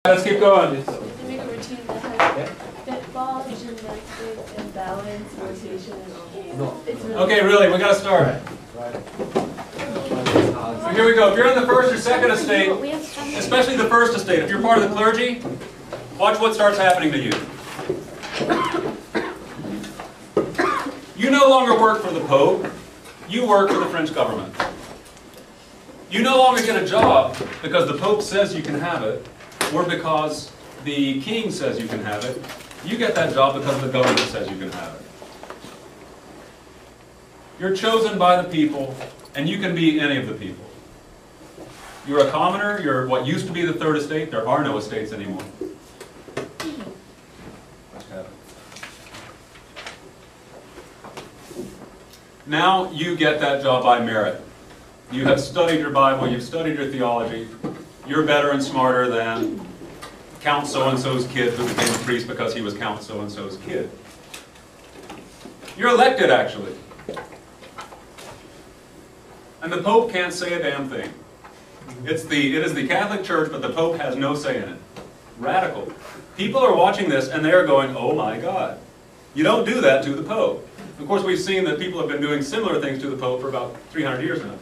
Let's keep going. Make a routine that has football, gymnastics, and balance, rotation, and all. It's really Okay, really, we got to start. So here we go. If you're in the first or second estate, especially the first estate, if you're part of the clergy, watch what starts happening to you. You no longer work for the Pope, you work for the French government. You no longer get a job because the Pope says you can have it, or because the king says you can have it. You get that job because the government says you can have it. You're chosen by the people, and you can be any of the people. You're a commoner, you're what used to be the third estate. There are no estates anymore. Now you get that job by merit. You have studied your Bible, you've studied your theology. You're better and smarter than Count so-and-so's kid who became a priest because he was Count so-and-so's kid. You're elected, actually. And the Pope can't say a damn thing. It is the Catholic Church, but the Pope has no say in it. Radical. People are watching this and they're going, oh my God. You don't do that to the Pope. Of course, we've seen that people have been doing similar things to the Pope for about 300 years now.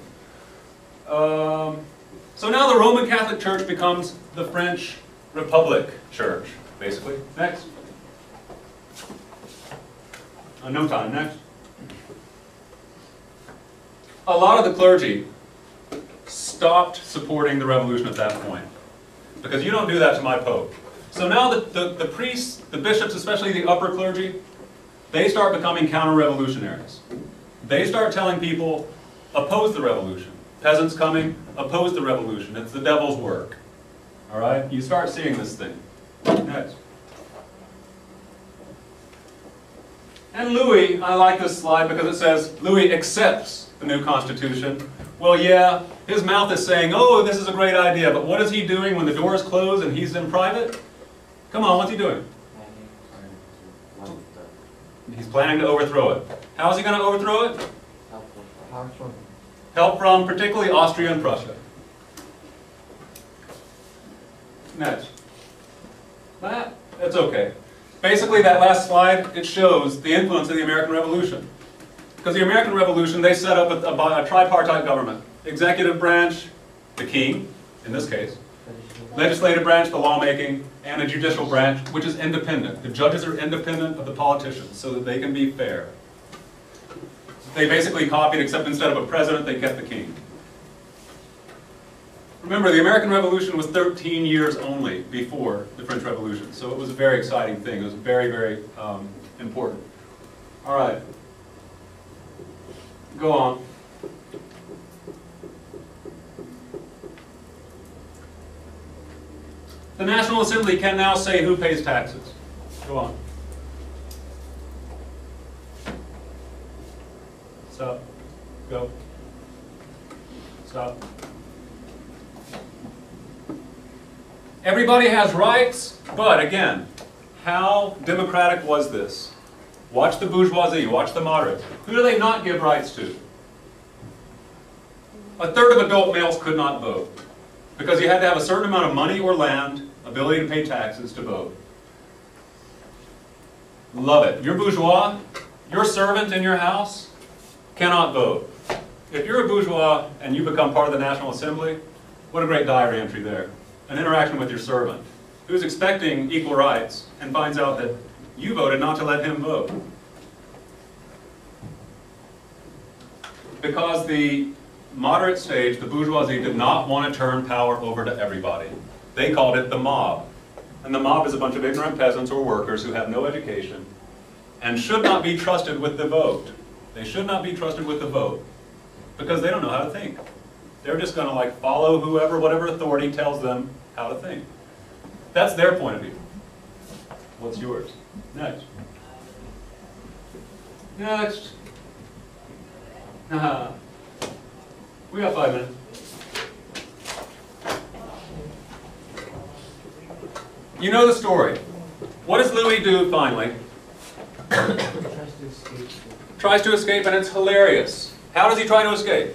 So now the Roman Catholic Church becomes the French Republic Church, basically. Next. No time. Next. A lot of the clergy stopped supporting the revolution at that point, because you don't do that to my Pope. So now the priests, the bishops, especially the upper clergy, they start becoming counter-revolutionaries. They start telling people, oppose the revolution. Peasants coming, oppose the revolution. It's the devil's work. All right? You start seeing this thing. Next. And Louis, I like this slide because it says, Louis accepts the new constitution. Well, yeah, his mouth is saying, oh, this is a great idea, but what is he doing when the doors close and he's in private? Come on, what's he doing? He's planning to overthrow it. How is he going to overthrow it? Help from particularly Austria and Prussia. Next. That's okay. Basically, that last slide, it shows the influence of the American Revolution. Because the American Revolution, they set up a tripartite government. Executive branch, the king, in this case. Legislative branch, the lawmaking, and a judicial branch, which is independent. The judges are independent of the politicians so that they can be fair. They basically copied, except instead of a president, they kept the king. Remember, the American Revolution was 13 years only before the French Revolution, so it was a very exciting thing. It was very, very important. All right. Go on. The National Assembly can now say who pays taxes. Go on. Stop. Go. Stop. Everybody has rights, but again, how democratic was this? Watch the bourgeoisie, watch the moderates. Who do they not give rights to? A third of adult males could not vote, because you had to have a certain amount of money or land, ability to pay taxes to vote. Love it. You're bourgeois, your servant in your house cannot vote. If you're a bourgeois and you become part of the National Assembly, what a great diary entry there. An interaction with your servant, who's expecting equal rights and finds out that you voted not to let him vote. Because the moderate stage, the bourgeoisie, did not want to turn power over to everybody. They called it the mob. And the mob is a bunch of ignorant peasants or workers who have no education and should not be trusted with the vote. They should not be trusted with the vote because they don't know how to think. They're just going to like follow whoever, whatever authority tells them how to think. That's their point of view. What's yours? Next. Next. We got 5 minutes. You know the story. What does Louis do finally? Tries to escape, and it's hilarious. How does he try to escape?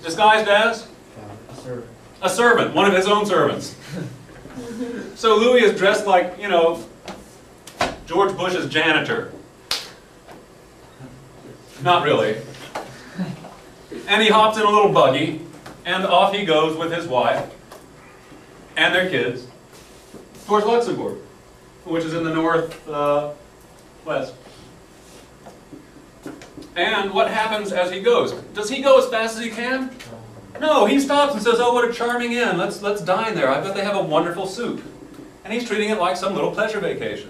Disguised as? A servant. A servant, one of his own servants. So Louis is dressed like, you know, George Bush's janitor. Not really. And he hops in a little buggy, and off he goes with his wife and their kids towards Luxembourg, which is in the north-west. And what happens as he goes? Does he go as fast as he can? No, he stops and says, oh, what a charming inn. Let's dine there. I bet they have a wonderful soup. And he's treating it like some little pleasure vacation.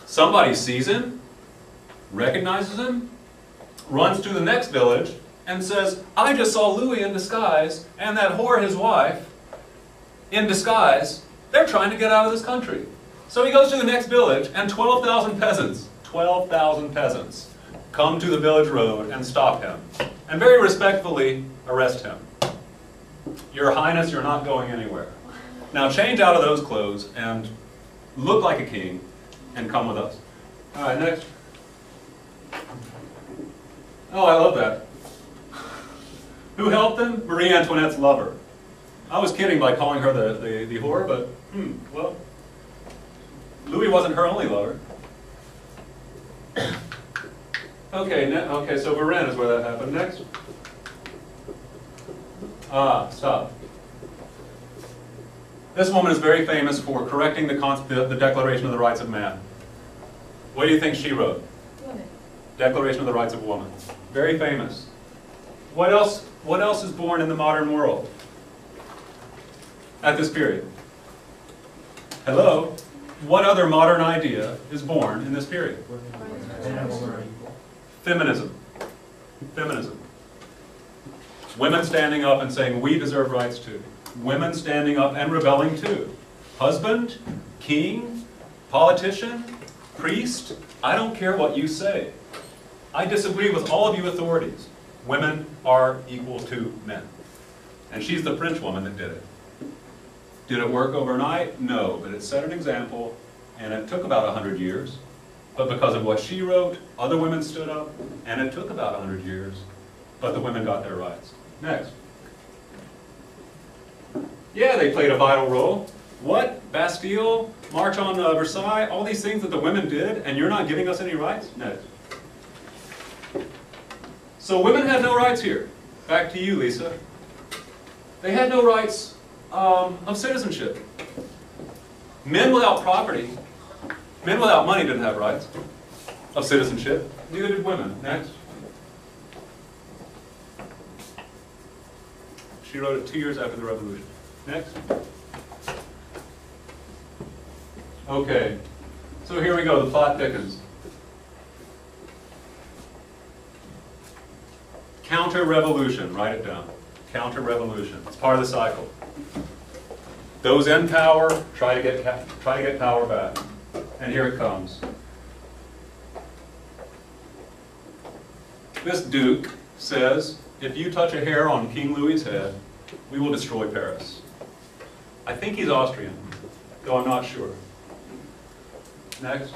Somebody sees him, recognizes him, runs to the next village, and says, I just saw Louis in disguise, and that whore, his wife, in disguise. They're trying to get out of this country. So he goes to the next village, and 12,000 peasants, come to the village road and stop him, and very respectfully arrest him. Your Highness, you're not going anywhere. Now change out of those clothes and look like a king and come with us. All right, next. Oh, I love that. Who helped them? Marie Antoinette's lover. I was kidding by calling her the whore, but, well, Louis wasn't her only lover. Okay, so Varennes is where that happened. Next. Stop. This woman is very famous for correcting the Declaration of the Rights of Man. What do you think she wrote? Women. Declaration of the Rights of Woman. Very famous. What else is born in the modern world at this period? Hello? What other modern idea is born in this period? Feminism. Feminism. Women standing up and saying, we deserve rights too. Women standing up and rebelling too. Husband, king, politician, priest, I don't care what you say. I disagree with all of you authorities. Women are equal to men. And she's the French woman that did it. Did it work overnight? No, but it set an example, and it took about 100 years. But because of what she wrote, other women stood up, and it took about 100 years, but the women got their rights. Next. Yeah, they played a vital role. What? Bastille, March on Versailles, all these things that the women did, and you're not giving us any rights? Next. So women had no rights here. Back to you, Lisa. They had no rights of citizenship. Men without property, men without money didn't have rights of citizenship. Neither did women. Next. She wrote it 2 years after the Revolution. Next. Okay, so here we go, the plot thickens. Counter-revolution, write it down. Counter-revolution, it's part of the cycle. Those in power try to get power back. And here it comes. This Duke says, if you touch a hair on King Louis's head, we will destroy Paris. I think he's Austrian, though I'm not sure. Next.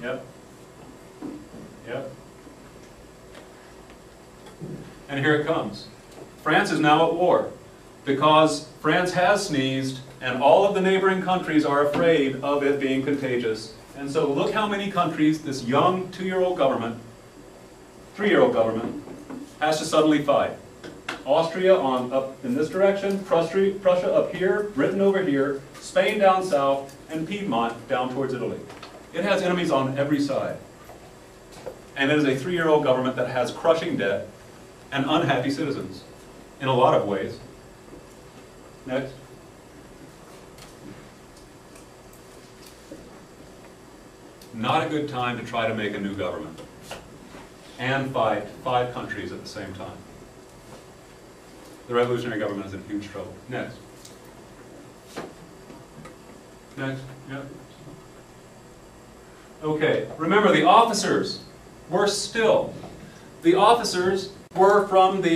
Yep. Yep. And here it comes. France is now at war because France has sneezed and all of the neighboring countries are afraid of it being contagious. And so look how many countries this young 2-year-old government, 3-year-old government, has to suddenly fight. Austria up in this direction, Prussia up here, Britain over here, Spain down south, and Piedmont down towards Italy. It has enemies on every side. And it is a 3-year-old government that has crushing debt and unhappy citizens in a lot of ways. Next. Not a good time to try to make a new government and fight 5 countries at the same time. The revolutionary government is in huge trouble. Next. Next, yeah. Okay, remember the officers, worse still, the officers were from the